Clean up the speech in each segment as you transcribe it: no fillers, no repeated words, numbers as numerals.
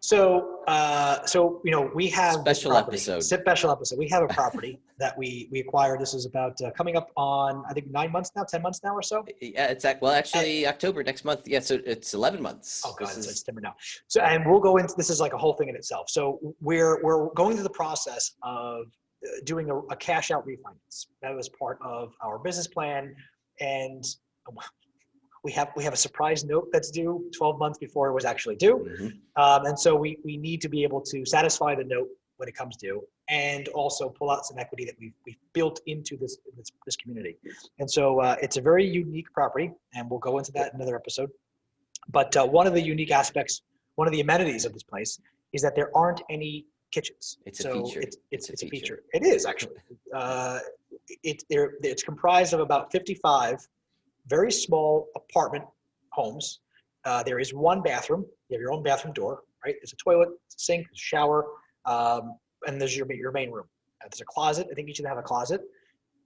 So we have special episode. Special episode. We have a property that we acquired. This is about coming up on, I think, 9 months now, 10 months now or so. Yeah, it's actually October next month. Yeah, so it's 11 months. Oh God, it's September now. So, and we'll go into this is like a whole thing in itself. So we're going through the process of doing a cash out refinance. That was part of our business plan, and we have a surprise note that's due 12 months before it was actually due. Mm-hmm. And so we need to be able to satisfy the note when it comes due, and also pull out some equity that we've built into this community. And so it's a very unique property, and we'll go into that in another episode. But one of the unique aspects, one of the amenities of this place is that there aren't any kitchens. It's a feature. It's a feature. It is actually. It's comprised of about 55 very small apartment homes. There is one bathroom. You have your own bathroom door, right? There's a toilet, sink, shower, and there's your main room. There's a closet. I think each of them have a closet,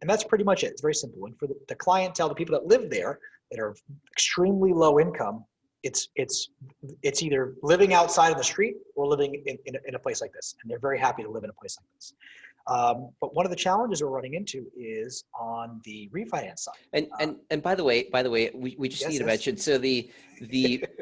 and that's pretty much it. It's very simple. And for the clientele, the people that live there that are extremely low income, it's either living outside of the street or living in a place like this, and they're very happy to live in a place like this. But one of the challenges we're running into is on the refinance side. And by the way, we just need to mention, so the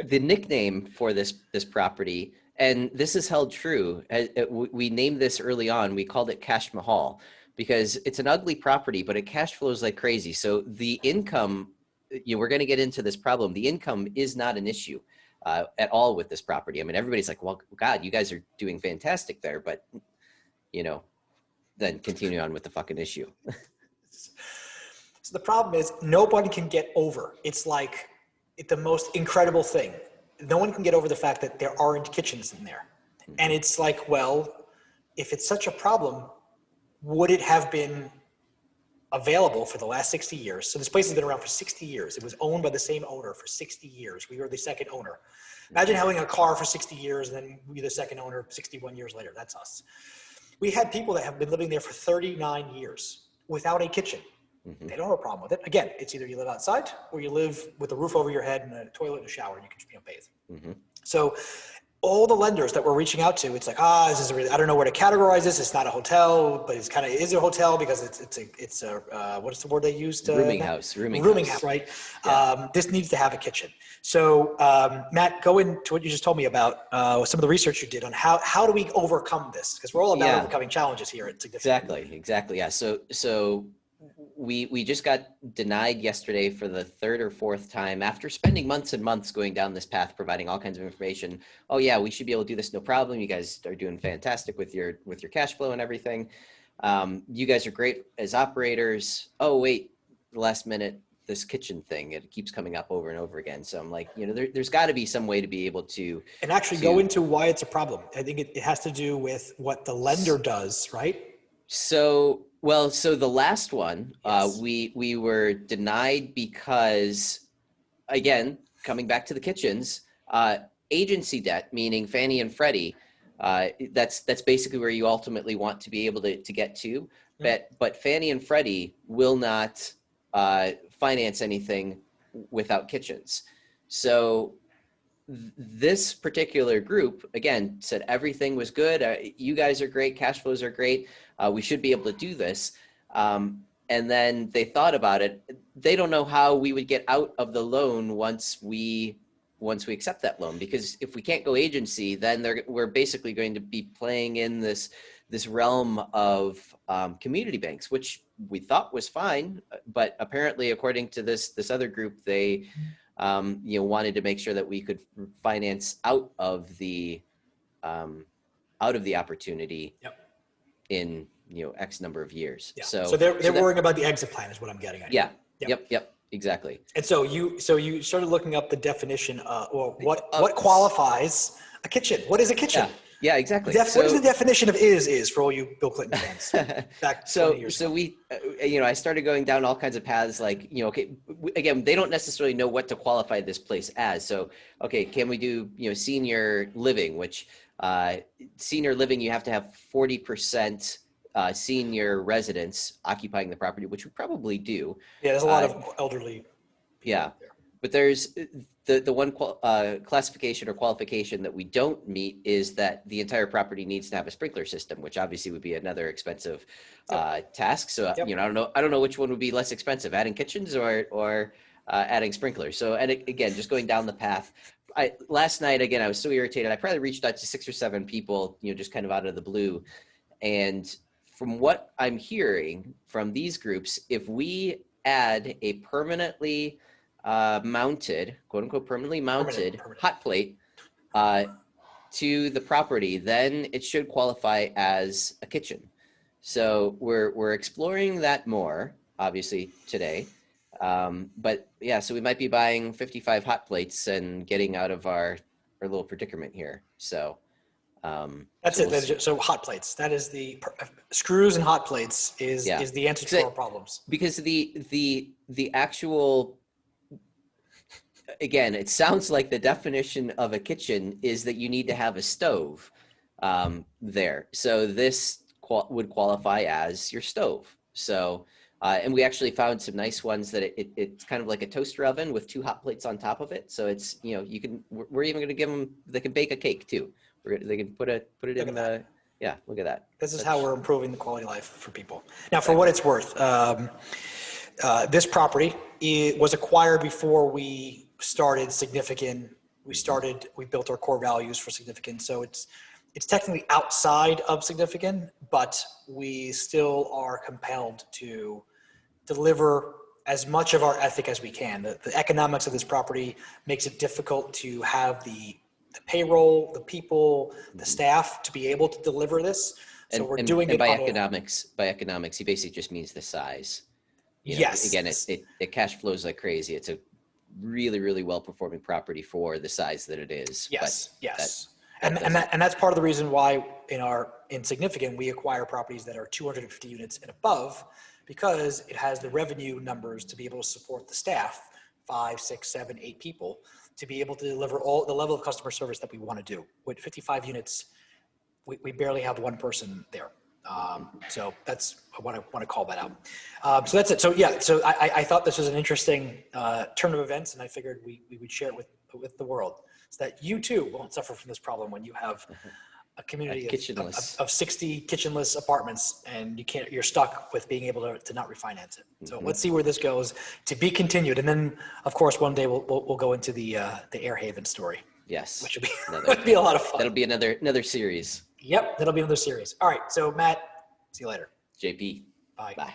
nickname for this property, and this is held true. We named this early on. We called it Cash Mahal because it's an ugly property, but it cash flows like crazy. So the income, we're going to get into this problem. The income is not an issue at all with this property. I mean, everybody's like, well, God, you guys are doing fantastic there, but then continue on with the fucking issue. So the problem is nobody can get over. It's like the most incredible thing. No one can get over the fact that there aren't kitchens in there. And it's like, well, if it's such a problem, would it have been available for the last 60 years? So this place has been around for 60 years. It was owned by the same owner for 60 years. We were the second owner. Imagine having a car for 60 years and then we're the second owner 61 years later. That's us. We had people that have been living there for 39 years without a kitchen. Mm-hmm. They don't have a problem with it. Again, it's either you live outside or you live with a roof over your head and a toilet and a shower and you can bathe. Mm-hmm. So all the lenders that we're reaching out to, it's like, this is really, I don't know where to categorize this. It's not a hotel, but it's kind of is a hotel because it's a what's the word they used? Rooming house, right? Yeah. This needs to have a kitchen. So Matt, go into what you just told me about some of the research you did on how do we overcome this? Because we're all about overcoming challenges here at Significan. Exactly. Yeah. So we just got denied yesterday for the third or fourth time after spending months and months going down this path, providing all kinds of information. Oh yeah, we should be able to do this, no problem. You guys are doing fantastic with your cash flow and everything. You guys are great as operators. Oh wait, last minute, this kitchen thing, it keeps coming up over and over again. So I'm like, there's got to be some way to be able to go into why it's a problem. I think it has to do with what the lender does, right? So the last one, yes. We were denied because, again, coming back to the kitchens, agency debt, meaning Fannie and Freddie, that's basically where you ultimately want to be able to get to. Mm-hmm. But Fannie and Freddie will not finance anything without kitchens. So this particular group, again, said everything was good. You guys are great. Cash flows are great. We should be able to do this. And then they thought about it. They don't know how we would get out of the loan once we accept that loan, because if we can't go agency, then we're basically going to be playing in this realm of community banks, which we thought was fine, but apparently, according to this other group, they wanted to make sure that we could finance out of the opportunity. Yep. In X number of years. Yeah. So they're worrying about the exit plan is what I'm getting at. Yeah. Yep. Exactly. And so you started looking up the definition or what qualifies a kitchen. What is a kitchen? Yeah, exactly. What is the definition of is for all you Bill Clinton fans? Back 20 years ago. We, I started going down all kinds of paths like, okay, again, they don't necessarily know what to qualify this place as. So, okay, can we do, senior living, which senior living, you have to have 40% senior residents occupying the property, which we probably do. Yeah, there's a lot of elderly. Yeah. But there's the one classification or qualification that we don't meet is that the entire property needs to have a sprinkler system, which obviously would be another expensive task. So Yep. you know, I don't know which one would be less expensive, adding kitchens or adding sprinklers. So and again, just going down the path. Last night again, I was so irritated. I probably reached out to 6 or 7 people, you know, just kind of out of the blue. And from what I'm hearing from these groups, if we add a permanently mounted, quote unquote, permanently mounted Permanent. hot plate to the property, then it should qualify as a kitchen. So we're exploring that more, obviously, today. But yeah, so we might be buying 55 hot plates and getting out of our little predicament here. So That's so it. So hot plates. That is the screws and hot plates is the answer to our problems. Because the actual, again, it sounds like the definition of a kitchen is that you need to have a stove there. So this would qualify as your stove. So, and we actually found some nice ones that it's kind of like a toaster oven with 2 hot plates on top of it. So it's, you know, we're even going to give them, they can bake a cake too. They can put it in the, yeah, look at that. This is how we're improving the quality of life for people. Now, for what it's worth, this property was acquired before we started Significant. We built our core values for Significant. So it's technically outside of Significant, but we still are compelled to deliver as much of our ethic as we can. The economics of this property makes it difficult to have the payroll, the people, the staff to be able to deliver this. So we're doing it by economics. By economics, he basically just means the size. You know, yes. Again, it cash flows like crazy. It's a really, really well performing property for the size that it is. Yes. But yes. And that's part of the reason why in Significant we acquire properties that are 250 units and above, because it has the revenue numbers to be able to support the staff, 5, 6, 7, 8 people, to be able to deliver all the level of customer service that we want to do. With 55 units, we barely have 1 person there. So that's, I want to call that out. So that's it. So yeah, so I thought this was an interesting turn of events, and I figured we would share it with the world, so that you too won't suffer from this problem when you have a community of 60 kitchenless apartments, and you're stuck with being able to not refinance it. So let's see where this goes, to be continued. And then of course, one day we'll go into the Air Haven story. Yes. Which would be a lot of fun. That'll be another series. Yep. That'll be another series. All right. So Matt, see you later. JP. Bye. Bye.